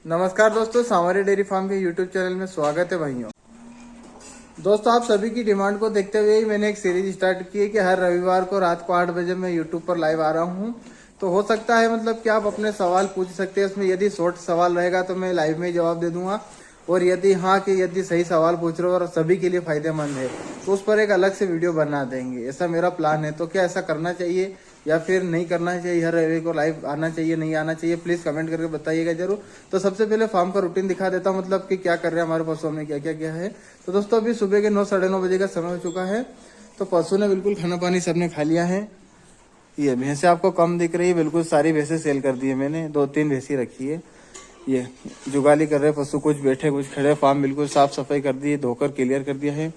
नमस्कार दोस्तों, Sanwer dairy farm के यूट्यूब चैनल में स्वागत है भाइयों। दोस्तों, आप सभी की डिमांड को देखते हुए ही मैंने एक सीरीज स्टार्ट की है कि हर रविवार को रात को 8 बजे मैं यूट्यूब पर लाइव आ रहा हूं। तो हो सकता है मतलब कि आप अपने सवाल पूछ सकते हैं उसमें। यदि शॉर्ट सवाल रहेगा तो मैं लाइव में जवाब दे दूंगा, और यदि सही सवाल पूछ रहे हो और सभी के लिए फायदेमंद है तो उस पर एक अलग से वीडियो बना देंगे। ऐसा मेरा प्लान है। तो क्या ऐसा करना चाहिए या फिर नहीं करना चाहिए? हर रविवार को लाइव आना चाहिए, नहीं आना चाहिए? प्लीज कमेंट करके बताइएगा जरूर। तो सबसे पहले फार्म का रूटीन दिखा देता हूँ, मतलब कि क्या कर रहे हैं हमारे पशुओं में, क्या क्या क्या है। तो दोस्तों, अभी सुबह के 9 साढ़े 9 बजे का समय हो चुका है। तो पशु ने बिल्कुल खाना पानी सबने खा लिया है। ये भैंसे आपको कम दिख रही है, बिल्कुल सारी भैंसे सेल कर दी है मैंने। 2-3 भैंसी रखी है। ये जुगाली कर रहे पशु, कुछ बैठे कुछ खड़े। फार्म बिल्कुल साफ सफाई कर दी है, धोकर क्लियर कर दिया है।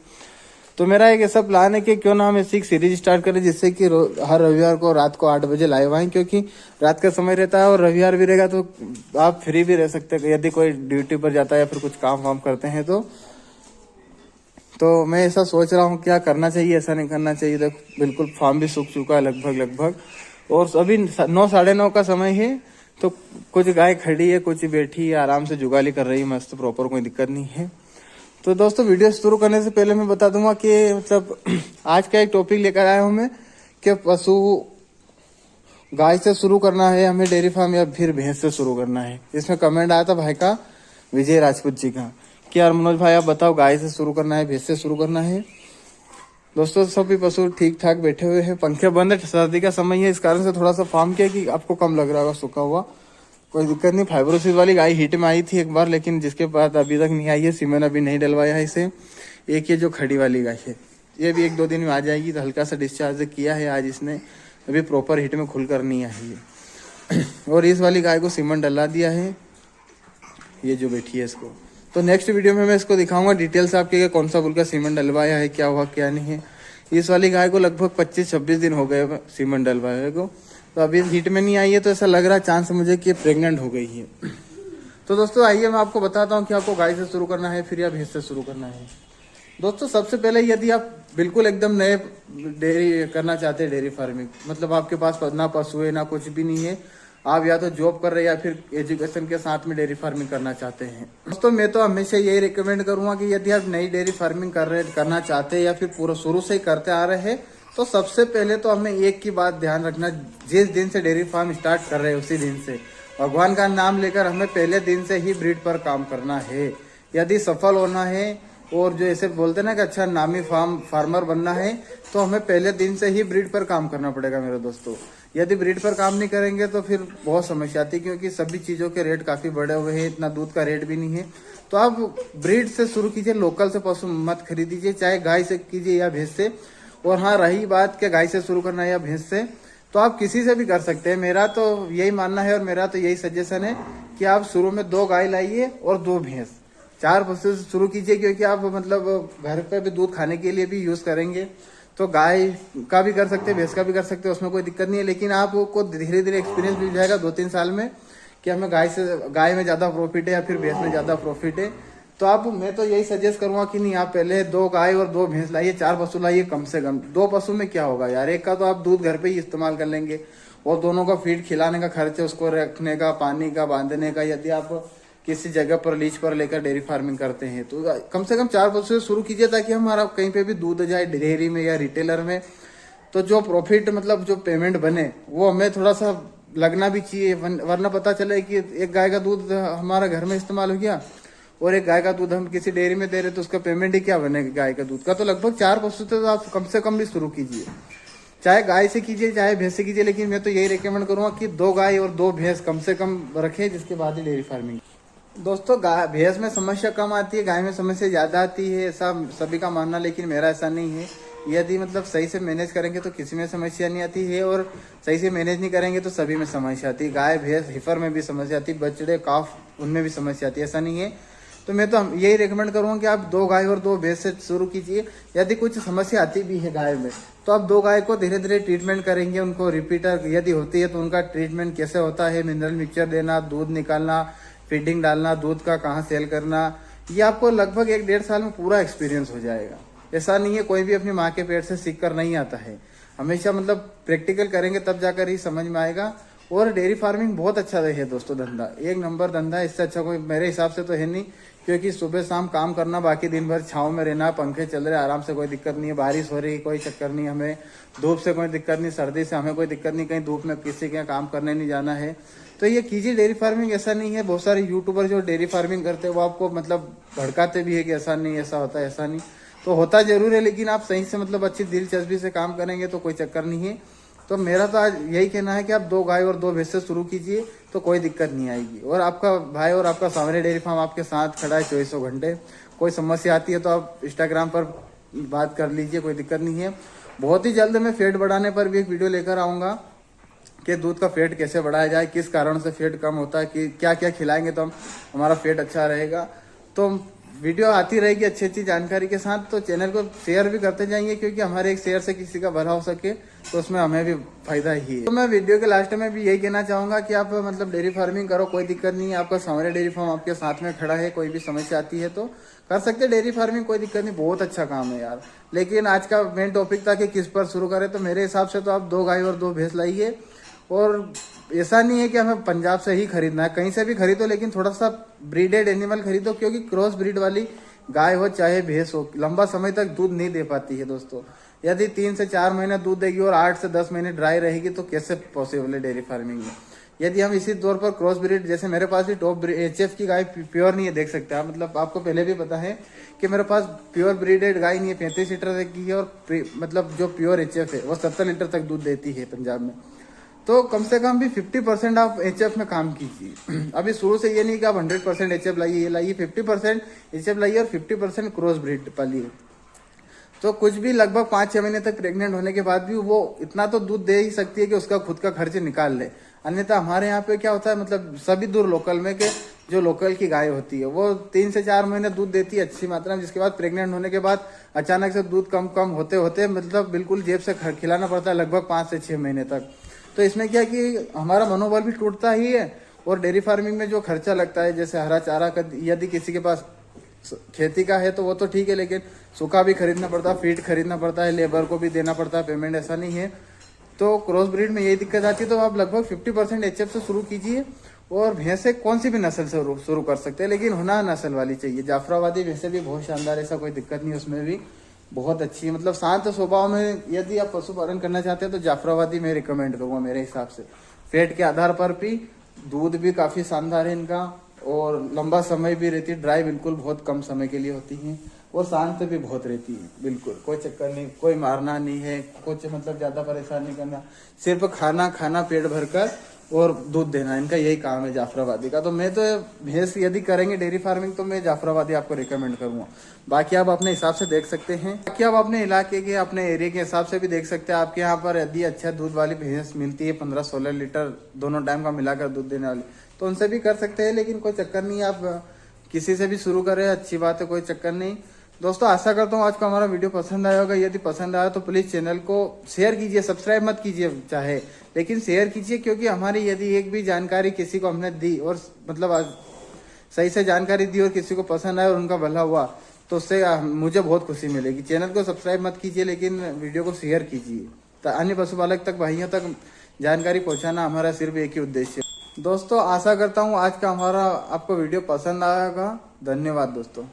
तो मेरा एक ऐसा प्लान है कि क्यों ना हम ऐसी सीरीज स्टार्ट करें जिससे कि हर रविवार को रात को 8 बजे लाइव आए, क्योंकि रात का समय रहता है और रविवार भी रहेगा तो आप फ्री भी रह सकते हैं। यदि कोई ड्यूटी पर जाता है या फिर कुछ काम वाम करते हैं तो मैं ऐसा सोच रहा हूँ क्या करना चाहिए, ऐसा नहीं करना चाहिए। देखो बिल्कुल फार्म भी सूख चुका है लगभग, और अभी 9 साढ़े 9 का समय है। तो कुछ गाय खड़ी है, कुछ बैठी है, आराम से जुगाली कर रही है मस्त, प्रॉपर, कोई दिक्कत नहीं है। तो दोस्तों, वीडियो शुरू करने से पहले मैं बता दूंगा कि मतलब आज का एक टॉपिक लेकर आया हूं मैं कि पशु गाय से शुरू करना है हमें डेयरी फार्म या फिर भैंस से शुरू करना है। इसमें कमेंट आया था भाई का, विजय राजपूत जी का, कि यार मनोज भाई आप बताओ गाय से शुरू करना है भैंस से शुरू करना है। दोस्तों, सभी पशु ठीक ठाक बैठे हुए हैं, पंखे बंद है, सर्दी का समय है, इस कारण से थोड़ा सा फार्म किया कि आपको कम लग रहा होगा सूखा हुआ। कोई दिक्कत नहीं। फाइब्रोसिस वाली गाय हीट में आई थी एक बार, लेकिन जिसके बाद अभी तक नहीं आई है। सीमेंट अभी नहीं डलवाया है इसे। एक ये जो खड़ी वाली गाय है, ये भी 1-2 दिन में आ जाएगी। तो हल्का सा डिस्चार्ज किया है आज इसने, अभी प्रॉपर हीट में खुलकर नहीं आई है। और इस वाली गाय को सीमेंट डला दिया है, ये जो बैठी है इसको। तो नेक्स्ट वीडियो में मैं इसको दिखाऊंगा डिटेल से आपके, कौन सा बुल का सीमेंट डलवाया है, क्या हुआ क्या नहीं है। इस वाली गाय को लगभग 25-26 दिन हो गए सीमेंट डलवाए को। तो अभी हीट में नहीं आई है, तो ऐसा लग रहा है चांस मुझे कि प्रेग्नेंट हो गई है। तो दोस्तों, आइए मैं आपको बताता हूँ कि आपको गाय से शुरू करना है फिर या भैंस से शुरू करना है। दोस्तों, सबसे पहले यदि आप बिल्कुल एकदम नए डेयरी करना चाहते हैं, डेयरी फार्मिंग, मतलब आपके पास ना पशु है ना कुछ भी नहीं है, आप या तो जॉब कर रहे हैं या फिर एजुकेशन के साथ में डेयरी फार्मिंग करना चाहते हैं। दोस्तों, मैं तो हमेशा यही रिकमेंड करूंगा कि यदि आप नई डेयरी फार्मिंग करना चाहते हैं या फिर पूरा शुरू से ही करते आ रहे हैं, तो सबसे पहले तो हमें एक की बात ध्यान रखना, जिस दिन से डेयरी फार्म स्टार्ट कर रहे हैं उसी दिन से भगवान का नाम लेकर हमें पहले दिन से ही ब्रीड पर काम करना है। यदि सफल होना है और जो ऐसे बोलते ना कि अच्छा नामी फार्मर बनना है, तो हमें पहले दिन से ही ब्रीड पर काम करना पड़ेगा मेरे दोस्तों। यदि ब्रीड पर काम नहीं करेंगे तो फिर बहुत समस्या आती है, क्योंकि सभी चीज़ों के रेट काफ़ी बढ़े हुए हैं, इतना दूध का रेट भी नहीं है। तो आप ब्रीड से शुरू कीजिए, लोकल से पशु मत खरीदीजिए, चाहे गाय से कीजिए या भैंस से। और हाँ, रही बात कि गाय से शुरू करना है या भैंस से, तो आप किसी से भी कर सकते हैं। मेरा तो यही मानना है और मेरा तो यही सजेशन है कि आप शुरू में 2 गाय लाइए और 2 भैंस, 4 पशु से शुरू कीजिए, क्योंकि आप मतलब घर पे भी दूध खाने के लिए भी यूज करेंगे। तो गाय का भी कर सकते हैं, भैंस का भी कर सकते हैं, उसमें कोई दिक्कत नहीं है। लेकिन आपको धीरे धीरे एक्सपीरियंस मिल जाएगा 2-3 साल में कि हमें गाय में ज्यादा प्रॉफिट है या फिर भैंस में ज्यादा प्रॉफिट है। तो मैं तो यही सजेस्ट करूंगा कि नहीं, आप पहले 2 गाय और 2 भैंस लाइए, 4 पशु लाइए कम से कम। 2 पशु में क्या होगा यार, एक का तो आप दूध घर पे ही इस्तेमाल कर लेंगे, और दोनों का फीड खिलाने का खर्च है, उसको रखने का, पानी का, बांधने का। यदि आप किसी जगह पर लीज पर लेकर डेयरी फार्मिंग करते हैं तो कम से कम 4 पशु से शुरू कीजिए, ताकि हमारा कहीं पे भी दूध जाए डेयरी में या रिटेलर में, तो जो प्रॉफिट मतलब जो पेमेंट बने वो हमें थोड़ा सा लगना भी चाहिए। वरना पता चले कि एक गाय का दूध हमारा घर में इस्तेमाल हो गया और एक गाय का दूध हम किसी डेयरी में दे रहे, तो उसका पेमेंट ही क्या बनेगा गाय का दूध का। तो लगभग 4 पशु से तो आप कम से कम भी शुरू कीजिए, चाहे गाय से कीजिए चाहे भैंस से कीजिए। लेकिन मैं तो यही रिकमेंड करूंगा कि 2 गाय और 2 भैंस कम से कम रखें, जिसके बाद ही डेयरी फार्मिंग। दोस्तों, भैंस में समस्या कम आती है, गाय में समस्या ज्यादा आती है, ऐसा सभी का मानना, लेकिन मेरा ऐसा नहीं है। यदि मतलब सही से मैनेज करेंगे तो किसी में समस्या नहीं आती है, और सही से मैनेज नहीं करेंगे तो सभी में समस्या आती है। गाय भैंस हिफर में भी समस्या आती है, बछड़े काफ उनमें भी समस्या आती है, ऐसा नहीं है। तो मैं तो यही रिकमेंड करूंगा कि आप 2 गाय और 2 भैंस से शुरू कीजिए। यदि कुछ समस्या आती भी है गाय में, तो आप 2 गाय को धीरे धीरे ट्रीटमेंट करेंगे, उनको रिपीटर यदि होती है तो उनका ट्रीटमेंट कैसे होता है, मिनरल मिक्सचर देना, दूध निकालना, फीडिंग डालना, दूध का कहाँ सेल करना, ये आपको लगभग 1-1.5 साल में पूरा एक्सपीरियंस हो जाएगा। ऐसा नहीं है, कोई भी अपनी माँ के पेट से सीख कर नहीं आता है। हमेशा मतलब प्रैक्टिकल करेंगे तब जाकर ही समझ में आएगा। और डेयरी फार्मिंग बहुत अच्छा है दोस्तों, धंधा एक नंबर धंधा है। इससे अच्छा कोई मेरे हिसाब से तो है नहीं, क्योंकि सुबह शाम काम करना, बाकी दिन भर छाँव में रहना, पंखे चल रहे आराम से, कोई दिक्कत नहीं है। बारिश हो रही कोई चक्कर नहीं, हमें धूप से कोई दिक्कत नहीं, सर्दी से हमें कोई दिक्कत नहीं, कहीं धूप में किसी के यहाँ काम करने नहीं जाना है। तो ये कीजिए डेयरी फार्मिंग, ऐसा नहीं है। बहुत सारे यूट्यूबर जो डेयरी फार्मिंग करते हैं वो आपको मतलब भड़काते भी है कि ऐसा नहीं, ऐसा होता है, ऐसा नहीं। तो होता जरूर है, लेकिन आप सही से मतलब अच्छी दिलचस्पी से काम करेंगे तो कोई चक्कर नहीं है। तो मेरा तो आज यही कहना है कि आप 2 गाय और 2 भैंस से शुरू कीजिए तो कोई दिक्कत नहीं आएगी। और आपका भाई और आपका सांवरे डेयरी फार्म आपके साथ खड़ा है 24 घंटे। कोई समस्या आती है तो आप इंस्टाग्राम पर बात कर लीजिए, कोई दिक्कत नहीं है। बहुत ही जल्द मैं फैट बढ़ाने पर भी एक वीडियो लेकर आऊँगा कि दूध का फैट कैसे बढ़ाया जाए, किस कारण से फैट कम होता है, कि क्या क्या खिलाएंगे तो हमारा फैट अच्छा रहेगा। तो वीडियो आती रहेगी अच्छी अच्छी जानकारी के साथ। तो चैनल को शेयर भी करते जाएंगे, क्योंकि हमारे एक शेयर से किसी का भला हो सके तो उसमें हमें भी फायदा ही है। तो मैं वीडियो के लास्ट में भी यही कहना चाहूंगा कि आप मतलब डेयरी फार्मिंग करो, कोई दिक्कत नहीं है। आपका सांवरे डेयरी फार्म आपके साथ में खड़ा है, कोई भी समस्या आती है तो कर सकते हैं डेयरी फार्मिंग, कोई दिक्कत नहीं, बहुत अच्छा काम है यार। लेकिन आज का मेन टॉपिक था कि किस पर शुरू करें, तो मेरे हिसाब से तो आप 2 गाय और 2 भैंस लाइए। और ऐसा नहीं है कि हमें पंजाब से ही खरीदना है, कहीं से भी खरीदो, लेकिन थोड़ा सा ब्रीडेड एनिमल खरीदो, क्योंकि क्रॉस ब्रीड वाली गाय हो चाहे भैंस हो, लंबा समय तक दूध नहीं दे पाती है दोस्तों। यदि 3 से 4 महीने दूध देगी और 8 से 10 महीने ड्राई रहेगी तो कैसे पॉसिबल है डेयरी फार्मिंग में। यदि हम इसी तौर पर क्रॉस ब्रीड, जैसे मेरे पास भी टॉप HF की गाय प्योर नहीं है, देख सकते हैं, मतलब आपको पहले भी पता है कि मेरे पास प्योर ब्रीडेड गाय नहीं है, 35 लीटर तक की है। और मतलब जो प्योर HF है वो 70 लीटर तक दूध देती है पंजाब में। तो कम से कम भी 50% आप HF में काम कीजिए। अभी शुरू से ये नहीं कि आप 100% HF लाइए, ये लाइए, 50% HF लाइए और 50% क्रॉस ब्रीड पालिए। तो कुछ भी लगभग 5-6 महीने तक प्रेग्नेंट होने के बाद भी वो इतना तो दूध दे ही सकती है कि उसका खुद का खर्च निकाल ले। अन्यथा हमारे यहाँ पे क्या होता है, मतलब सभी दूर लोकल में के जो लोकल की गाय होती है वो 3 से 4 महीने दूध देती है अच्छी मात्रा में, जिसके बाद प्रेग्नेंट होने के बाद अचानक से दूध कम कम होते होते मतलब बिल्कुल जेब से खिलाना पड़ता है लगभग 5 से 6 महीने तक। तो इसमें क्या कि हमारा मनोबल भी टूटता ही है। और डेयरी फार्मिंग में जो खर्चा लगता है, जैसे हरा चारा का, यदि किसी के पास खेती का है तो वो तो ठीक है, लेकिन सूखा भी खरीदना पड़ता है, फीड खरीदना पड़ता है, लेबर को भी देना पड़ता है पेमेंट, ऐसा नहीं है। तो क्रॉस ब्रीड में यही दिक्कत आती है। तो आप लगभग 50% HF से शुरू कीजिए। और भैंसे कौन सी भी नस्ल से शुरू कर सकते हैं, लेकिन हुना नस्ल वाली चाहिए। जाफराबादी भैंसे भी बहुत शानदार, ऐसा कोई दिक्कत नहीं, उसमें भी बहुत अच्छी है। मतलब शांत स्वभाव में यदि आप पशुपालन करना चाहते हैं तो जाफराबादी मैं रिकमेंड करूंगा मेरे हिसाब से। फैट के आधार पर भी दूध भी काफी शानदार है इनका, और लंबा समय भी रहती है, ड्राई बिल्कुल बहुत कम समय के लिए होती है, और शांत भी बहुत रहती है, बिल्कुल कोई चक्कर नहीं, कोई मारना नहीं है, कुछ मतलब ज्यादा परेशान नहीं करना, सिर्फ खाना खाना पेट भरकर और दूध देना, इनका यही काम है जाफराबादी का। तो मैं तो भैंस यदि करेंगे डेयरी फार्मिंग तो मैं जाफराबादी आपको रिकमेंड करूंगा। बाकी आप अपने हिसाब से देख सकते हैं, बाकी आप अपने इलाके के अपने एरिया के हिसाब से भी देख सकते हैं। आपके यहाँ पर यदि अच्छा दूध वाली भैंस मिलती है 15-16 लीटर दोनों टाइम का मिलाकर दूध देने वाली, तो उनसे भी कर सकते हैं, लेकिन कोई चक्कर नहीं, आप किसी से भी शुरू करें, अच्छी बात है, कोई चक्कर नहीं। दोस्तों आशा करता हूँ आज का हमारा वीडियो पसंद आया होगा। यदि पसंद आया तो प्लीज चैनल को शेयर कीजिए, सब्सक्राइब मत कीजिए चाहे, लेकिन शेयर कीजिए, क्योंकि हमारी यदि एक भी जानकारी किसी को हमने दी और मतलब सही से जानकारी दी और किसी को पसंद आया और उनका भला हुआ तो उससे मुझे बहुत खुशी मिलेगी। चैनल को सब्सक्राइब मत कीजिए, लेकिन वीडियो को शेयर कीजिए, तो अन्य पशुपालक तक, भाइयों तक जानकारी पहुंचाना हमारा सिर्फ एक ही उद्देश्य है। दोस्तों आशा करता हूँ आज का हमारा आपको वीडियो पसंद आएगा। धन्यवाद दोस्तों।